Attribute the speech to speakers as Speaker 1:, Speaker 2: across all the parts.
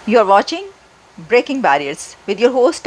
Speaker 1: You are watching Breaking Barriers with your host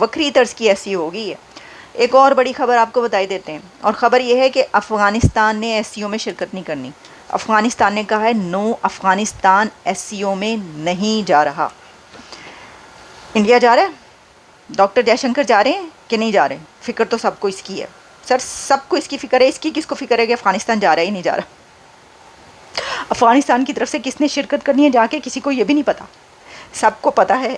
Speaker 1: وکری طرز کی S C او ہو گئی ہے۔ ایک اور بڑی خبر آپ کو بتائی دیتے ہیں، اور خبر یہ ہے کہ افغانستان نے ایس سی او میں شرکت نہیں کرنی۔ افغانستان نے کہا ہے نو، افغانستان ایس سی او میں نہیں جا رہا۔ انڈیا جا رہا ہے، ڈاکٹر جے شنکر جا رہے ہیں کہ نہیں جا رہے؟ فکر تو سب کو اس کی ہے سر، سب کو اس کی فکر ہے۔ اس کی کس کو فکر ہے کہ افغانستان جا رہا ہے ہی نہیں جا رہا؟ افغانستان کی طرف سے کس نے شرکت کرنی ہے جا کے، کسی کو یہ بھی نہیں پتا۔ سب کو پتا ہے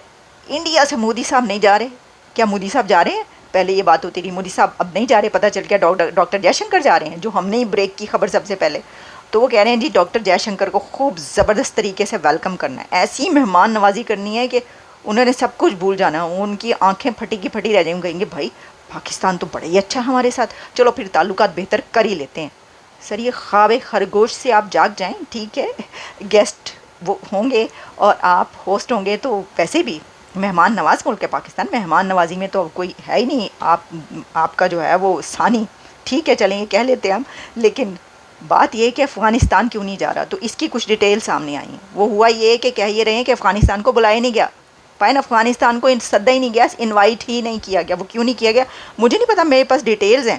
Speaker 1: انڈیا سے مودی صاحب نہیں جا رہے۔ کیا مودی صاحب جا رہے ہیں؟ پہلے یہ بات ہوتی رہی مودی صاحب اب نہیں جا رہے، پتہ چل گیا ڈاکٹر جے شنکر جا رہے ہیں، جو ہم نے ہی بریک کی خبر سب سے پہلے۔ تو وہ کہہ رہے ہیں جی ڈاکٹر جے شنکر کو خوب زبردست طریقے سے ویلکم کرنا ہے، ایسی مہمان نوازی کرنی ہے کہ انہوں نے سب کچھ بھول جانا، ان کی آنکھیں پھٹی کی پھٹی رہ جائیں، کہیں گے بھائی پاکستان تو بڑا ہی اچھا ہمارے ساتھ، چلو پھر تعلقات بہتر کر ہی لیتے ہیں۔ سر یہ خواب خرگوش سے آپ جاگ جائیں، ٹھیک ہے گیسٹ وہ ہوں گے اور آپ ہوسٹ ہوں گے، تو ویسے بھی مہمان نواز ملک ہے پاکستان، مہمان نوازی میں تو کوئی ہے ہی نہیں، آپ کا جو ہے وہ ثانی، ٹھیک ہے چلیں یہ کہہ لیتے ہیں ہم، لیکن بات یہ کہ افغانستان کیوں نہیں جا رہا، تو اس کی کچھ ڈیٹیل سامنے آئی ہیں۔ وہ ہوا یہ کہ کہہ یہ رہے ہیں کہ افغانستان کو بلایا نہیں گیا، فائن افغانستان کو سدا ہی نہیں گیا، انوائٹ ہی نہیں کیا گیا۔ وہ کیوں نہیں کیا گیا مجھے نہیں پتا، میرے پاس ڈیٹیلز ہیں۔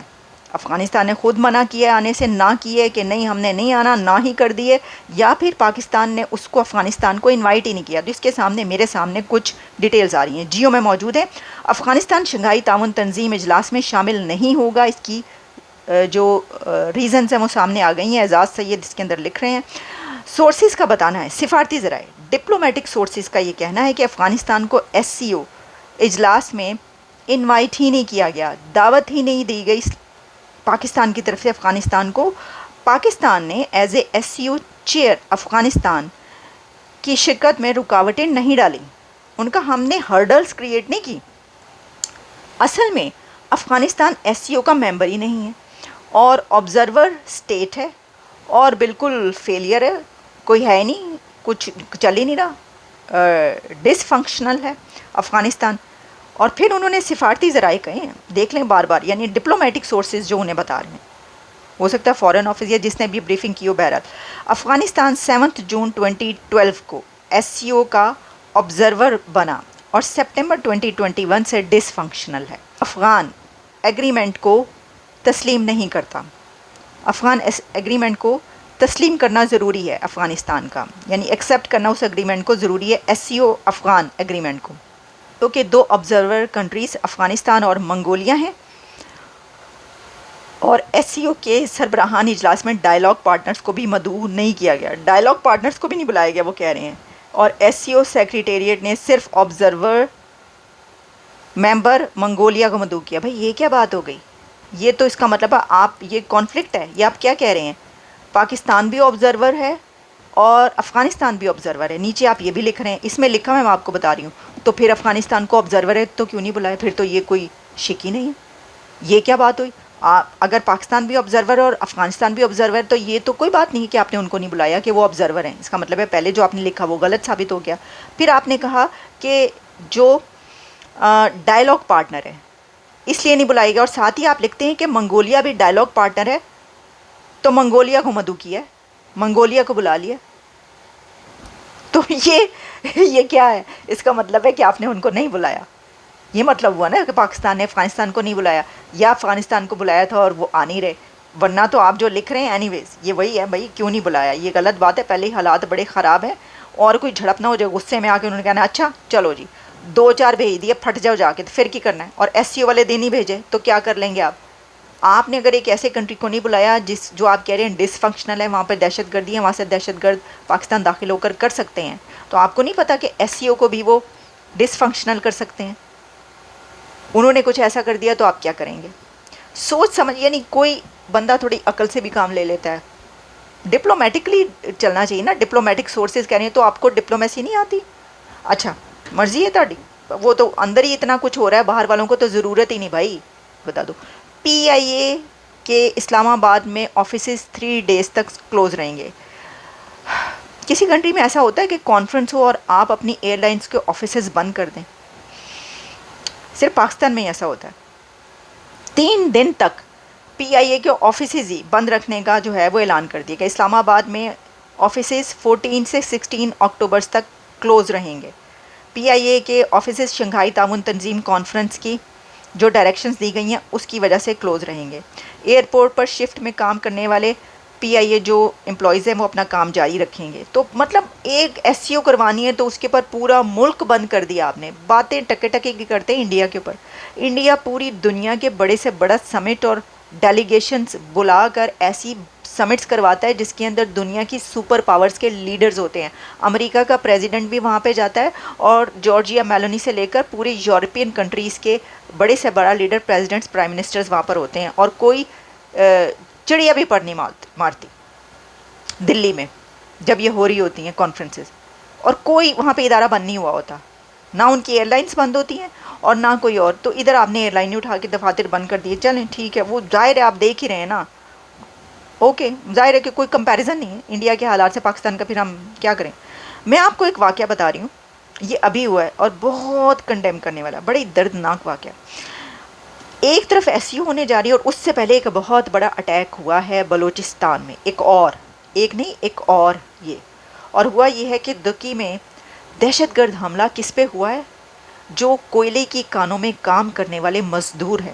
Speaker 1: افغانستان نے خود منع کیا آنے سے، نہ کیے کہ نہیں ہم نے نہیں آنا، نہ ہی کر دیے، یا پھر پاکستان نے اس کو افغانستان کو انوائٹ ہی نہیں کیا۔ تو اس کے سامنے میرے سامنے کچھ ڈیٹیلز آ رہی ہیں، جیو میں موجود ہے۔ افغانستان شنگھائی تعاون تنظیم اجلاس میں شامل نہیں ہوگا، اس کی جو ریزنز ہیں وہ سامنے آ گئی ہیں۔ اعزاز سید اس کے اندر لکھ رہے ہیں، سورسز کا بتانا ہے، سفارتی ذرائع ڈپلومیٹک سورسز کا یہ کہنا ہے کہ افغانستان کو ایس سی او اجلاس میں انوائٹ ہی نہیں کیا گیا، دعوت ہی نہیں دی گئی پاکستان کی طرف سے افغانستان کو۔ پاکستان نے as a S C O chair Afghanistan کی شرکت میں رکاوٹیں نہیں ڈالیں، ان کا ہم نے ہرڈلز کریٹ نہیں کی۔ اصل میں افغانستان ایس سی او کا ممبر ہی نہیں ہے اور آبزرور اسٹیٹ ہے اور بالکل فیلئر ہے، کوئی ہے نہیں، کچھ چل ہی نہیں رہا، ڈس فنکشنل ہے افغانستان۔ اور پھر انہوں نے سفارتی ذرائع کہے ہیں، دیکھ لیں بار بار، یعنی ڈپلومیٹک سورسز جو انہیں بتا رہے ہیں، ہو سکتا ہے فارن آفس یا جس نے بھی بریفنگ کی ہو۔ بہرحال افغانستان 7 جون 2012 کو ایس سی او کا آبزرور بنا اور سپٹمبر 2021 سے ڈس فنکشنل ہے۔ افغان ایگریمنٹ کو تسلیم نہیں کرتا، افغان ایگریمنٹ کو تسلیم کرنا ضروری ہے افغانستان کا، یعنی ایکسیپٹ کرنا اس ایگریمنٹ کو ضروری ہے، ایس سی او افغان ایگریمنٹ کو۔ تو کہ دو آبزرور کنٹریز افغانستان اور منگولیا ہیں، اور ایس سی او کے سربراہان اجلاس میں ڈائلاگ پارٹنرز کو بھی مدعو نہیں کیا گیا، ڈائلاگ پارٹنرز کو بھی نہیں بلایا گیا وہ کہہ رہے ہیں، اور ایس سی او سیکریٹریٹ نے صرف آبزرور ممبر منگولیا کو مدعو کیا۔ بھائی یہ کیا بات ہو گئی؟ یہ تو اس کا مطلب ہے آپ یہ کانفلکٹ ہے، یہ آپ کیا کہہ رہے ہیں؟ پاکستان بھی آبزرور ہے اور افغانستان بھی آبزرور ہے، نیچے آپ یہ بھی لکھ رہے ہیں، اس میں لکھا میں آپ کو بتا رہی ہوں، تو پھر افغانستان کو آبزرور ہے تو کیوں نہیں بلایا؟ پھر تو یہ کوئی شک ہی نہیں ہے، یہ کیا بات ہوئی؟ اگر پاکستان بھی آبزرور اور افغانستان بھی آبزرور تو یہ تو کوئی بات نہیں کہ آپ نے ان کو نہیں بلایا کہ وہ آبزرور ہیں، اس کا مطلب ہے پہلے جو آپ نے لکھا وہ غلط ثابت ہو گیا۔ پھر آپ نے کہا کہ جو ڈائلاگ پارٹنر ہے اس لیے نہیں بلائے گا، اور ساتھ ہی آپ لکھتے ہیں کہ منگولیا بھی ڈائلاگ پارٹنر ہے تو منگولیا کو مدعو کیا ہے، منگولیا کو بلا لیا، تو یہ کیا ہے؟ اس کا مطلب ہے کہ آپ نے ان کو نہیں بلایا، یہ مطلب ہوا نا کہ پاکستان نے افغانستان کو نہیں بلایا، یا افغانستان کو بلایا تھا اور وہ آ نہیں رہے، ورنہ تو آپ جو لکھ رہے ہیں اینی ویز یہ وہی ہے بھائی، کیوں نہیں بلایا، یہ غلط بات ہے، پہلے ہی حالات بڑے خراب ہیں، اور کوئی جھڑپ نہ ہو جائے، غصے میں آ کے انہوں نے کہنا اچھا چلو جی 2-4 بھیج دیے، پھٹ جاؤ جا کے، تو پھر کی کرنا ہے؟ اور ایس سی او والے دن ہی بھیجے تو کیا کر لیں گے آپ نے اگر ایک ایسے کنٹری کو نہیں بلایا جو آپ کہہ رہے ہیں ڈس فنکشنل ہے، وہاں پہ دہشت گردی ہے، وہاں سے دہشت گرد پاکستان داخل ہو کر سکتے ہیں، تو آپ کو نہیں پتا کہ ایس سی او کو بھی وہ ڈس فنکشنل کر سکتے ہیں؟ انہوں نے کچھ ایسا کر دیا تو آپ کیا کریں گے؟ سوچ سمجھ، یعنی کوئی بندہ تھوڑی عقل سے بھی کام لے لیتا ہے، ڈپلومیٹکلی چلنا چاہیے نا، ڈپلومیٹک سورسز کہہ رہے ہیں تو آپ کو ڈپلومیسی نہیں آتی؟ اچھا مرضی ہے تہاڈی، وہ تو اندر ہی اتنا کچھ ہو رہا ہے، باہر والوں کو تو ضرورت ہی نہیں بھائی، بتا دو۔ پی آئی اے کے اسلام آباد میں آفیسز 3 days تک کلوز رہیں گے۔ کسی کنٹری میں ایسا ہوتا ہے کہ کانفرنس ہو اور آپ اپنی ایئر لائنس کے آفیسز بند کر دیں؟ صرف پاکستان میں ایسا ہوتا ہے۔ 3 دن تک پی آئی اے کے آفیسز ہی بند رکھنے کا جو ہے وہ اعلان کر دیا کہ اسلام آباد میں آفیسز 14 سے 16 اکتوبر تک کلوز رہیں گے۔ PIA کے آفیسز شنگھائی تعاون تنظیم کانفرنس کی جو ڈائریکشنز دی گئی ہیں اس کی وجہ سے کلوز رہیں گے. ایئرپورٹ پر شفٹ میں کام کرنے والے PIA جو امپلائیز ہیں وہ اپنا کام جاری رکھیں گے. تو مطلب ایک SCO کروانی ہے تو اس کے اوپر پورا ملک بند کر دیا آپ نے. باتیں ٹکے ٹکے کی کرتے ہیں انڈیا کے اوپر. انڈیا پوری دنیا کے بڑے سے بڑا سمٹ اور ڈیلیگیشنز بلا کر ایسی سمٹس کرواتا ہے جس کے اندر دنیا کی سپر پاورز کے لیڈرز ہوتے ہیں. امریکہ کا پریزیڈنٹ بھی وہاں پہ جاتا ہے اور جارجیا میلونی سے لے کر پورے یورپین کنٹریز کے بڑے سے بڑا لیڈر پریزیڈنٹس پرائم منسٹرز وہاں پر ہوتے ہیں. اور کوئی چڑیا بھی پر نہیں مارتی دلی میں جب یہ ہو رہی ہوتی ہیں کانفرنسز. اور کوئی وہاں پہ ادارہ بند نہیں ہوا ہوتا, نہ ان کی ایئر لائنس بند ہوتی ہیں اور نہ کوئی اور. تو ادھر آپ نے ایئر لائن اٹھا کے دفاتر بند کر دیے. چلیں ٹھیک ہے, وہ ظاہر ہے آپ دیکھ ہی رہے ہیں نا. اوکے, ظاہر ہے کہ کوئی کمپیریزن نہیں ہے انڈیا کے حالات سے پاکستان کا, پھر ہم کیا کریں. میں آپ کو ایک واقعہ بتا رہی ہوں, یہ ابھی ہوا ہے اور بہت کنڈیم کرنے والا, بڑی دردناک واقعہ. ایک طرف SCO ہونے جا رہی ہے اور اس سے پہلے ایک بہت بڑا اٹیک ہوا ہے بلوچستان میں. ایک اور یہ. اور ہوا یہ ہے کہ دکی میں دہشت گرد حملہ کس پہ ہوا ہے؟ جو کوئلے کی کانوں میں کام کرنے والے مزدور ہیں.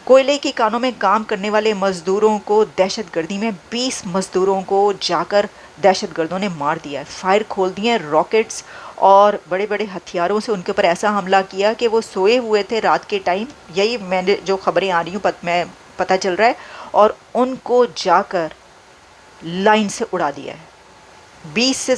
Speaker 1: کوئلے کی کانوں میں کام کرنے والے مزدوروں کو دہشت گردی میں 20 مزدوروں کو جا کر دہشت گردوں نے مار دیا ہے. فائر کھول دیے ہیں, راکٹس اور بڑے بڑے ہتھیاروں سے ان کے اوپر ایسا حملہ کیا کہ وہ سوئے ہوئے تھے رات کے ٹائم. یہی میں نے جو خبریں آ رہی ہوں میں پتہ چل رہا ہے. اور ان کو جا کر لائن سے اڑا دیا ہے. 20 سے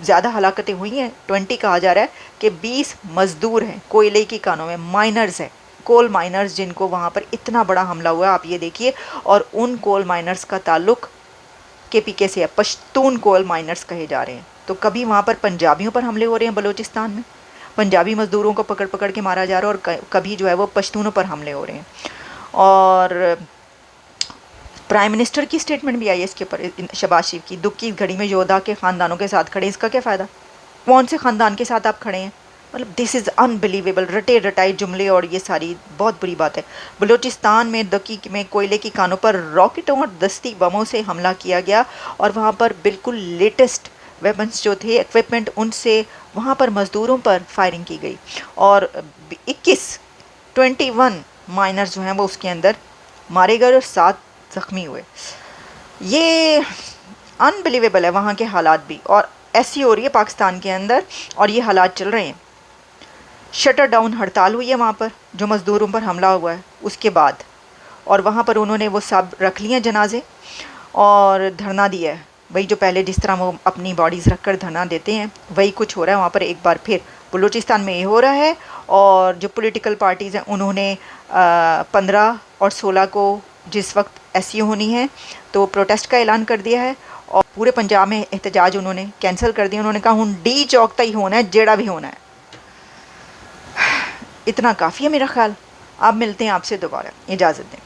Speaker 1: زیادہ ہلاکتیں ہوئی ہیں. 20 کہا جا رہا ہے کہ 20 مزدور ہیں کوئلے کی کانوں میں, مائنرز ہیں, کول مائنرز, جن کو وہاں پر اتنا بڑا حملہ ہوا ہے آپ یہ دیکھیے. اور ان کول مائنرز کا تعلق KPK سے ہے, پشتون کول مائنرز کہے جا رہے ہیں. تو کبھی وہاں پر پنجابیوں پر حملے ہو رہے ہیں بلوچستان میں, پنجابی مزدوروں کو پکڑ پکڑ کے مارا جا رہا ہے, اور کبھی جو ہے وہ پشتونوں پر حملے ہو رہے ہیں. اور پرائم منسٹر کی سٹیٹمنٹ بھی آئی ہے اس کے اوپر, شہباز شریف کی. دکھ کی گھڑی میں یودھا کے خاندانوں کے ساتھ کھڑے, اس کا کیا فائدہ؟ کون سے خاندان کے ساتھ آپ کھڑے ہیں؟ مطلب دس از انبلیویبل. رٹے رٹائے جملے اور یہ ساری بہت بری بات ہے. بلوچستان میں دکی میں کوئلے کی کانوں پر راکٹوں اور دستی بموں سے حملہ کیا گیا, اور وہاں پر بالکل لیٹسٹ ویپنز جو تھے, ایکوپمنٹ, ان سے وہاں پر مزدوروں پر فائرنگ کی گئی. اور 21 مائنرز جو ہیں وہ اس کے اندر مارے گئے اور 7 زخمی ہوئے. یہ انبلیویبل ہے وہاں کے حالات بھی. اور ایسی ہو رہی ہے پاکستان کے اندر اور یہ حالات چل رہے ہیں. شٹر ڈاؤن ہڑتال ہوئی ہے وہاں پر جو مزدوروں پر حملہ ہوا ہے اس کے بعد, اور وہاں پر انہوں نے وہ سب رکھ لیے جنازے اور دھرنا دیا ہے. وہی جو پہلے جس طرح وہ اپنی باڈیز رکھ کر دھرنا دیتے ہیں وہی کچھ ہو رہا ہے وہاں پر. ایک بار پھر بلوچستان میں یہ ہو رہا ہے. اور جو پولیٹیکل پارٹیز ہیں انہوں نے 15 اور 16 کو جس وقت SCO ہونی ہے تو پروٹیسٹ کا اعلان کر دیا ہے, اور پورے پنجاب میں احتجاج انہوں نے کینسل کر دیا. انہوں نے کہا ہوں ڈی چوک تا ہی ہونا ہے, جیڑا بھی ہونا ہے. اتنا کافی ہے میرا خیال. آپ ملتے ہیں آپ سے دوبارہ, اجازت دیں.